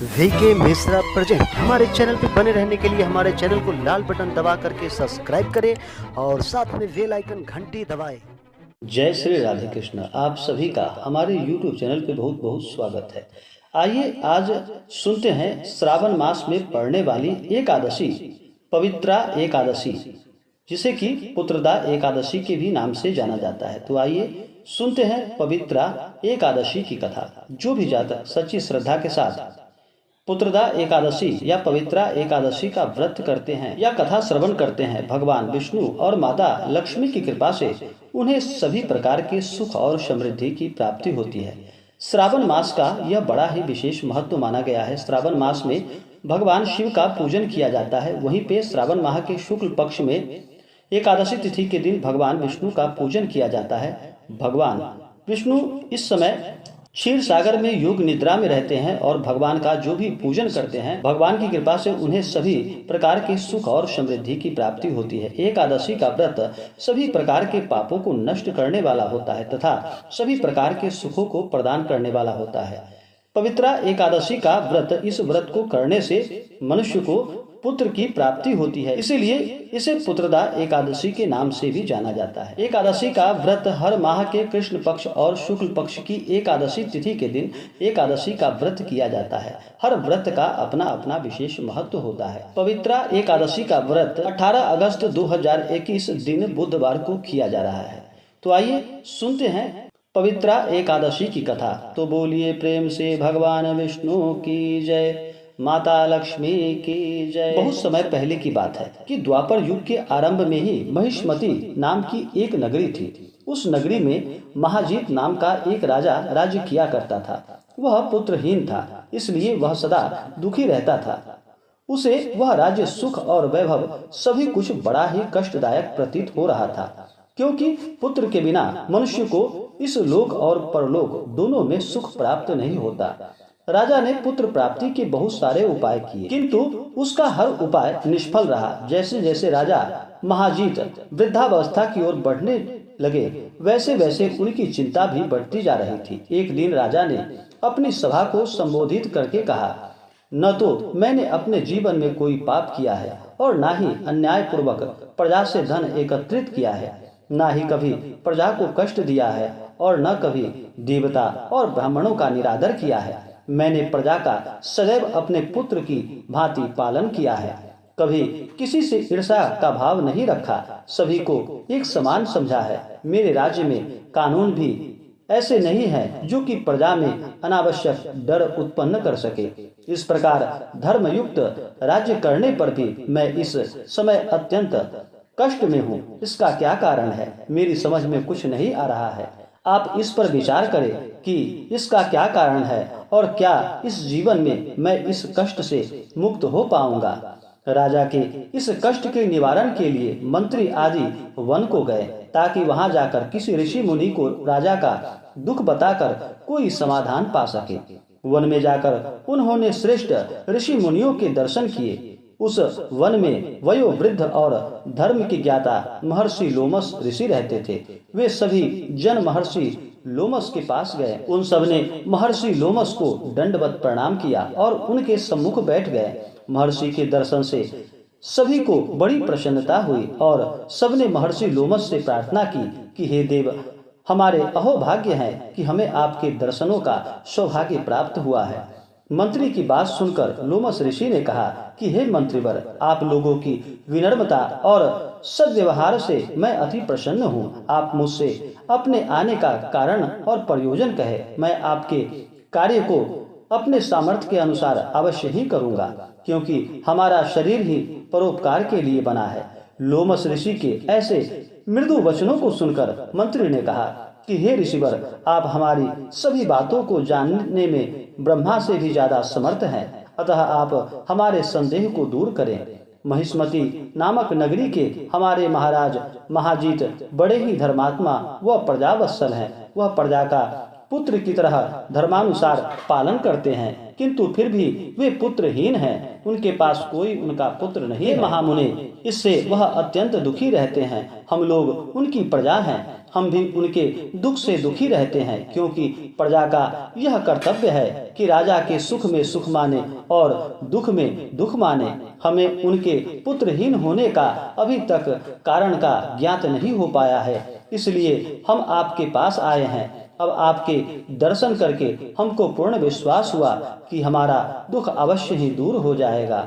VK Mishra present. हमारे channel पर बने रहने के लिए हमारे चैनल को लाल बटन दबा करके सब्सक्राइब करें और साथ में बेल आइकन घंटी दबाएं। जय श्री राधे कृष्ण। आप सभी का हमारे YouTube चैनल पे बहुत बहुत स्वागत है। आइए आज सुनते हैं श्रावण मास में पड़ने वाली एकादशी, पवित्रा एकादशी, जिसे कि पुत्रदा एकादशी के भी नाम से जाना जाता है। तो आइए सुनते हैं पवित्रा एकादशी की कथा। जो भी जातक सच्ची श्रद्धा के साथ पुत्रदा एकादशी या पवित्रा एकादशी का व्रत करते हैं या कथा श्रवण करते हैं, भगवान विष्णु और माता लक्ष्मी की कृपा से उन्हें सभी प्रकार के सुख और समृद्धि की प्राप्ति होती है। श्रावण मास का यह बड़ा ही विशेष महत्व माना गया है। श्रावण मास में भगवान शिव का पूजन किया जाता है। वहीं पे श्रावण माह के शुक्ल पक्ष में एकादशी तिथि के दिन भगवान विष्णु का पूजन किया जाता है। भगवान विष्णु इस समय क्षीर सागर में योग निद्रा में रहते हैं और भगवान का जो भी पूजन करते हैं, भगवान की कृपा से उन्हें सभी प्रकार के सुख और समृद्धि की प्राप्ति होती है। एकादशी का व्रत सभी प्रकार के पापों को नष्ट करने वाला होता है तथा सभी प्रकार के सुखों को प्रदान करने वाला होता है। पवित्रा एकादशी का व्रत, इस व्रत को करने से मनुष्य को पुत्र की प्राप्ति होती है, इसीलिए इसे पुत्रदा एकादशी के नाम से भी जाना जाता है। एकादशी का व्रत हर माह के कृष्ण पक्ष और शुक्ल पक्ष की एकादशी तिथि के दिन एकादशी का व्रत किया जाता है। हर व्रत का अपना अपना विशेष महत्व होता है। पवित्रा एकादशी का व्रत 18 अगस्त 2021 दिन बुधवार को किया जा रहा है। तो आइए सुनते हैं पवित्रा एकादशी की कथा। तो बोलिए प्रेम से भगवान विष्णु की जय, माता लक्ष्मी की जय। बहुत समय पहले की बात है कि द्वापर युग के आरंभ में ही महिष्मति नाम की एक नगरी थी। उस नगरी में महाजीत नाम का एक राजा राज्य किया करता था। वह पुत्रहीन था, इसलिए वह सदा दुखी रहता था। उसे वह राज्य, सुख और वैभव सभी कुछ बड़ा ही कष्टदायक प्रतीत हो रहा था, क्योंकि पुत्र के बिना मनुष्य को इस लोक और परलोक दोनों में सुख प्राप्त नहीं होता। राजा ने पुत्र प्राप्ति के बहुत सारे उपाय किए, किंतु उसका हर उपाय निष्फल रहा। जैसे जैसे राजा महाजीत वृद्धावस्था की ओर बढ़ने लगे, वैसे वैसे उनकी चिंता भी बढ़ती जा रही थी। एक दिन राजा ने अपनी सभा को संबोधित करके कहा, न तो मैंने अपने जीवन में कोई पाप किया है और न ही अन्याय पूर्वक प्रजा से धन एकत्रित किया है, न ही कभी प्रजा को कष्ट दिया है और न कभी देवता और ब्राह्मणों का निरादर किया है। मैंने प्रजा का सदैव अपने पुत्र की भांति पालन किया है, कभी किसी से ईर्ष्या का भाव नहीं रखा, सभी को एक समान समझा है। मेरे राज्य में कानून भी ऐसे नहीं है जो कि प्रजा में अनावश्यक डर उत्पन्न कर सके। इस प्रकार धर्मयुक्त राज्य करने पर भी मैं इस समय अत्यंत कष्ट में हूँ। इसका क्या कारण है, मेरी समझ में कुछ नहीं आ रहा है। आप इस पर विचार करें कि इसका क्या कारण है और क्या इस जीवन में मैं इस कष्ट से मुक्त हो पाऊंगा। राजा के इस कष्ट के निवारण के लिए मंत्री आदि वन को गए, ताकि वहां जाकर किसी ऋषि मुनि को राजा का दुख बताकर कोई समाधान पा सके। वन में जाकर उन्होंने श्रेष्ठ ऋषि मुनियों के दर्शन किए। उस वन में वयोवृद्ध और धर्म की ज्ञाता महर्षि लोमस ऋषि रहते थे। वे सभी जन महर्षि लोमस के पास गए। उन सब ने महर्षि लोमस को दंडवत प्रणाम किया और उनके सम्मुख बैठ गए। महर्षि के दर्शन से सभी को बड़ी प्रसन्नता हुई और सबने महर्षि लोमस से प्रार्थना की कि हे देव, हमारे अहोभाग्य है कि हमें आपके दर्शनों का सौभाग्य प्राप्त हुआ है। मंत्री की बात सुनकर लोमस ऋषि ने कहा कि हे मंत्रीवर, आप लोगों की विनम्रता और सद्व्यवहार से मैं अति प्रसन्न हूँ। आप मुझसे अपने आने का कारण और प्रयोजन कहे, मैं आपके कार्य को अपने सामर्थ्य के अनुसार अवश्य ही करूँगा, क्योंकि हमारा शरीर ही परोपकार के लिए बना है। लोमस ऋषि के ऐसे मृदु वचनों को सुनकर मंत्री ने कहा कि हे ऋषिवर, आप हमारी सभी बातों को जानने में ब्रह्मा से भी ज्यादा समर्थ हैं, अतः आप हमारे संदेह को दूर करें। महिष्मति नामक नगरी के हमारे महाराज महाजीत बड़े ही धर्मात्मा व प्रजावत्सल हैं। वह प्रजा का पुत्र की तरह धर्मानुसार पालन करते हैं, किंतु फिर भी वे पुत्रहीन हैं, उनके पास कोई उनका पुत्र नहीं है। महामुनि, इससे वह अत्यंत दुखी रहते हैं। हम लोग उनकी प्रजा हैं, हम भी उनके दुख से दुखी रहते हैं, क्योंकि प्रजा का यह कर्तव्य है कि राजा के सुख में सुख माने और दुख में दुख माने। हमें उनके पुत्रहीन होने का अभी तक कारण का ज्ञात नहीं हो पाया है, इसलिए हम आपके पास आए हैं। अब आपके दर्शन करके हमको पूर्ण विश्वास हुआ कि हमारा दुख अवश्य ही दूर हो जाएगा,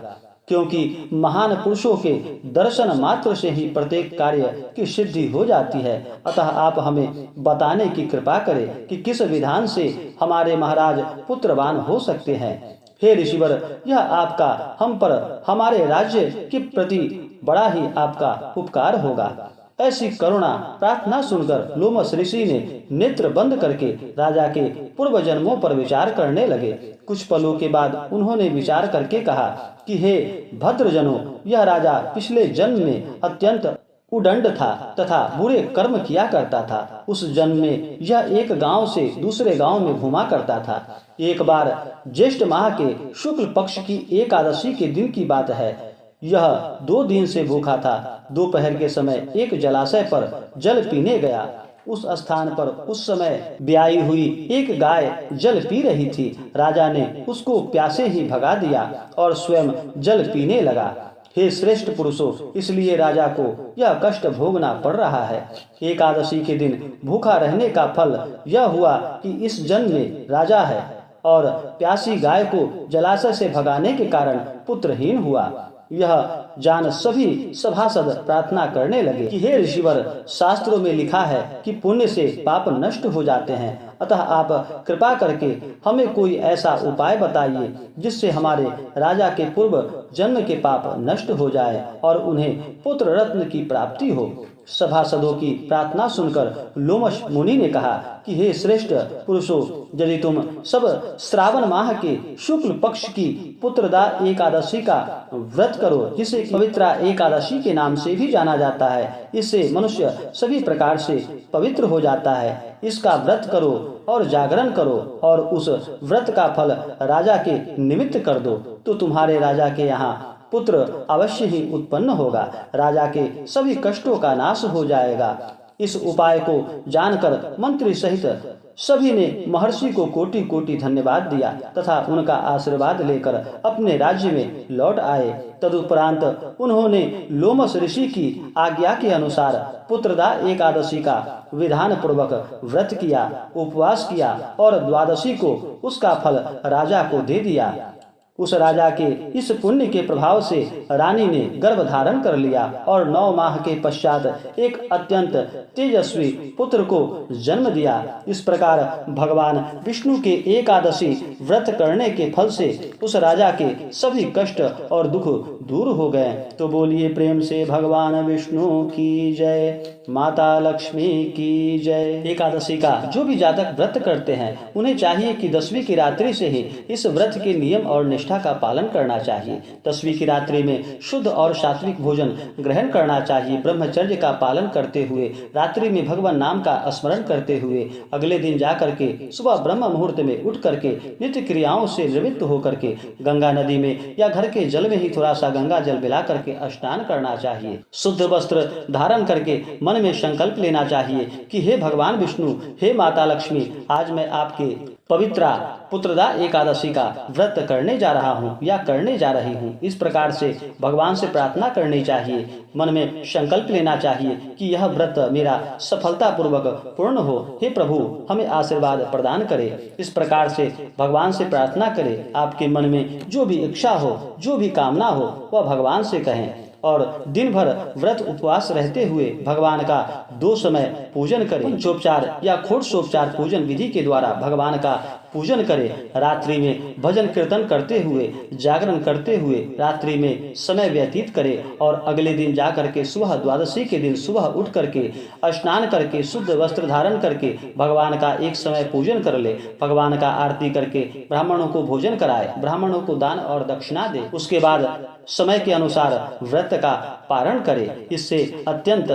क्योंकि महान पुरुषों के दर्शन मात्र से ही प्रत्येक कार्य की सिद्धि हो जाती है। अतः आप हमें बताने की कृपा करें कि किस विधान से हमारे महाराज पुत्रवान हो सकते हैं। हे ऋषिवर, यह आपका हम पर हमारे राज्य के प्रति बड़ा ही आपका उपकार होगा। ऐसी करुणा प्रार्थना सुनकर लोमस ऋषि ने नेत्र बंद करके राजा के पूर्व जन्मों पर विचार करने लगे। कुछ पलों के बाद उन्होंने विचार करके कहा कि हे भद्रजनों, यह राजा पिछले जन्म में अत्यंत उदंड था तथा बुरे कर्म किया करता था। उस जन्म में यह एक गांव से दूसरे गांव में घुमा करता था। एक बार ज्येष्ठ माह के शुक्ल पक्ष की एकादशी के दिन की बात है। यह 2 दिन से भूखा था। दोपहर के समय एक जलाशय पर जल पीने गया। उस स्थान पर उस समय ब्याई हुई एक गाय जल पी रही थी। राजा ने उसको प्यासे ही भगा दिया और स्वयं जल पीने लगा। हे श्रेष्ठ पुरुषों, इसलिए राजा को यह कष्ट भोगना पड़ रहा है। एकादशी के दिन भूखा रहने का फल यह हुआ कि इस जन्म में राजा है और प्यासी गाय को जलाशय से भगाने के कारण पुत्रहीन हुआ। यह जान सभी सभासद प्रार्थना करने लगे कि हे ऋषिवर, शास्त्रों में लिखा है कि पुण्य से पाप नष्ट हो जाते हैं, अतः आप कृपा करके हमें कोई ऐसा उपाय बताइए जिससे हमारे राजा के पूर्व जन्म के पाप नष्ट हो जाए और उन्हें पुत्र रत्न की प्राप्ति हो। सभासदों की प्रार्थना सुनकर लोमश मुनि ने कहा कि हे श्रेष्ठ पुरुषों, यदि तुम सब श्रावण माह के शुक्ल पक्ष की पुत्रदा एकादशी का व्रत करो, जिसे पवित्रा एकादशी के नाम से भी जाना जाता है, इससे मनुष्य सभी प्रकार से पवित्र हो जाता है। इसका व्रत करो और जागरण करो और उस व्रत का फल राजा के निमित्त कर दो, तो तुम्हारे राजा के यहाँ पुत्र अवश्य ही उत्पन्न होगा। राजा के सभी कष्टों का नाश हो जाएगा। इस उपाय को जानकर मंत्री सहित सभी ने महर्षि को कोटि कोटि धन्यवाद दिया तथा उनका आशीर्वाद लेकर अपने राज्य में लौट आए। तदुपरांत उन्होंने लोमस ऋषि की आज्ञा के अनुसार पुत्रदा एकादशी का विधान पूर्वक व्रत किया, उपवास किया और द्वादशी को उसका फल राजा को दे दिया। उस राजा के इस पुण्य के प्रभाव से रानी ने गर्भ धारण कर लिया और 9 माह के पश्चात एक अत्यंत तेजस्वी पुत्र को जन्म दिया। इस प्रकार भगवान विष्णु के एकादशी व्रत करने के फल से उस राजा के सभी कष्ट और दुख दूर हो गए। तो बोलिए प्रेम से भगवान विष्णु की जय, माता लक्ष्मी की जय। एकादशी का जो भी जातक व्रत करते हैं उन्हें चाहिए कि 10वीं की रात्रि से ही इस व्रत के नियम और निष्ठा का पालन करना चाहिए। 10वीं की रात्रि में शुद्ध और सात्विक भोजन ग्रहण करना चाहिए। ब्रह्मचर्य का पालन करते हुए रात्रि में भगवान नाम का स्मरण करते हुए अगले दिन जा करके सुबह ब्रह्म मुहूर्त में उठ करके नित्य क्रियाओं से निवृत्त होकर के गंगा नदी में या घर के जल में ही थोड़ा सा गंगा जल मिला करके स्नान करना चाहिए। शुद्ध वस्त्र धारण करके मन में संकल्प लेना चाहिए कि हे भगवान विष्णु, हे माता लक्ष्मी, आज मैं आपके पवित्रा पुत्रदा एकादशी का व्रत करने जा रहा हूँ या करने जा रही हूँ। इस प्रकार से भगवान से प्रार्थना करनी चाहिए। मन में संकल्प लेना चाहिए कि यह व्रत मेरा सफलता पूर्वक पूर्ण हो। हे प्रभु, हमें आशीर्वाद प्रदान करे। इस प्रकार से भगवान से प्रार्थना करें। आपके मन में जो भी इच्छा हो, जो भी कामना हो, वह भगवान से कहें और दिन भर व्रत उपवास रहते हुए भगवान का 2 समय पूजन करें। पंचोपचार या षोडशोपचार पूजन विधि के द्वारा भगवान का पूजन करें। रात्रि में भजन कीर्तन करते हुए, जागरण करते हुए रात्रि में समय व्यतीत करें और अगले दिन जा करके सुबह द्वादशी के दिन सुबह उठ करके स्नान करके शुद्ध वस्त्र धारण करके भगवान का एक समय पूजन कर ले। भगवान का आरती करके ब्राह्मणों को भोजन कराए, ब्राह्मणों को दान और दक्षिणा दे। उसके बाद समय के अनुसार व्रत का पारण करे। इससे अत्यंत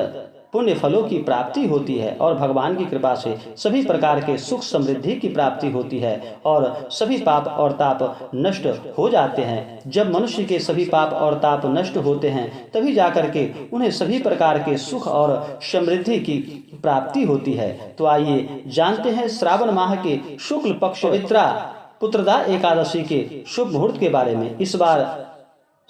पुण्य फलों की प्राप्ति होती है और भगवान की कृपा से सभी प्रकार के सुख समृद्धि की प्राप्ति होती है और सभी पाप और ताप नष्ट हो जाते हैं। जब मनुष्य के सभी पाप और ताप नष्ट होते हैं तभी जाकर के उन्हें सभी प्रकार के सुख और समृद्धि की प्राप्ति होती है। तो आइए जानते हैं श्रावण माह के शुक्ल पक्ष पवित्रा पुत्रदा एकादशी के शुभ मुहूर्त के बारे में। इस बार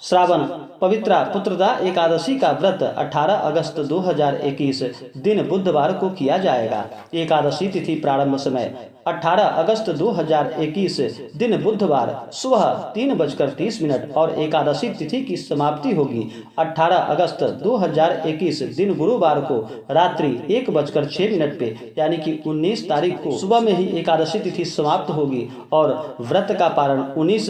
श्रावण पवित्रा पुत्रदा एकादशी का व्रत 18 अगस्त 2021 दिन बुधवार को किया जाएगा। एकादशी तिथि प्रारंभ समय 18 अगस्त 2021 दिन बुधवार सुबह 3:30 और एकादशी तिथि की समाप्ति होगी 18 अगस्त 2021 दिन गुरुवार को रात्रि 1:06 पे, यानी कि 19 तारीख को सुबह में ही एकादशी तिथि समाप्त होगी और व्रत का पारण 19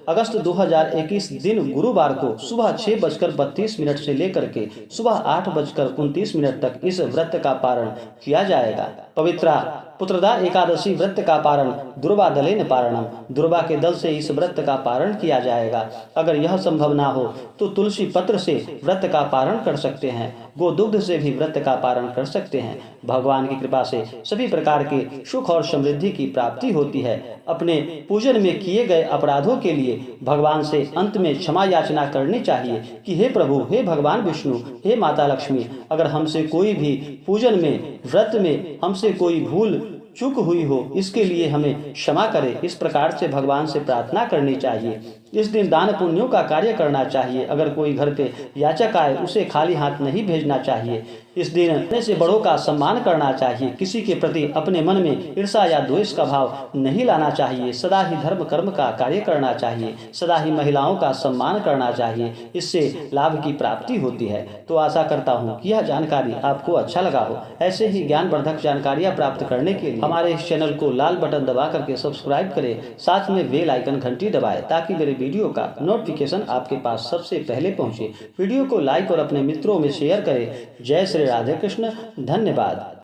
अगस्त 2021 दिन गुरुवार को सुबह 6:32 से लेकर के सुबह 8:29 तक इस व्रत का पारण किया जाएगा। पवित्रा पुत्रदा एकादशी व्रत का पारण दुर्वा दलेन पारणम, दुर्वा के दल से इस व्रत का पारण किया जाएगा। अगर यह संभव ना हो तो तुलसी पत्र से व्रत का पारण कर सकते हैं, गोदुग्ध से भी व्रत का पारण कर सकते हैं। भगवान की कृपा से सभी प्रकार के सुख और समृद्धि की प्राप्ति होती है। अपने पूजन में किए गए अपराधों के लिए भगवान से अंत में क्षमा याचना करनी चाहिए कि हे प्रभु, हे भगवान विष्णु, हे माता लक्ष्मी, अगर हमसे कोई भी पूजन में व्रत में हमसे कोई भूल चूक हुई हो इसके लिए हमें क्षमा करे। इस प्रकार से भगवान से प्रार्थना करनी चाहिए। इस दिन दान पुण्यों का कार्य करना चाहिए। अगर कोई घर पे याचक आए उसे खाली हाथ नहीं भेजना चाहिए। इस दिन अपने से बड़ों का सम्मान करना चाहिए। किसी के प्रति अपने मन में ईर्ष्या या द्वेष का भाव नहीं लाना चाहिए। सदा ही धर्म कर्म का कार्य करना चाहिए। सदा ही महिलाओं का सम्मान करना चाहिए। इससे लाभ की प्राप्ति होती है। तो आशा करता हूँ कि यह जानकारी आपको अच्छा लगा हो। ऐसे ही ज्ञानवर्धक जानकारियाँ प्राप्त करने के लिए हमारे इस चैनल को लाल बटन दबा करके सब्सक्राइब करें, साथ में बेल आइकन घंटी दबाएं ताकि मेरे वीडियो का नोटिफिकेशन आपके पास सबसे पहले पहुंचे। वीडियो को लाइक और अपने मित्रों में शेयर करें। जय श्री राधे कृष्ण। धन्यवाद।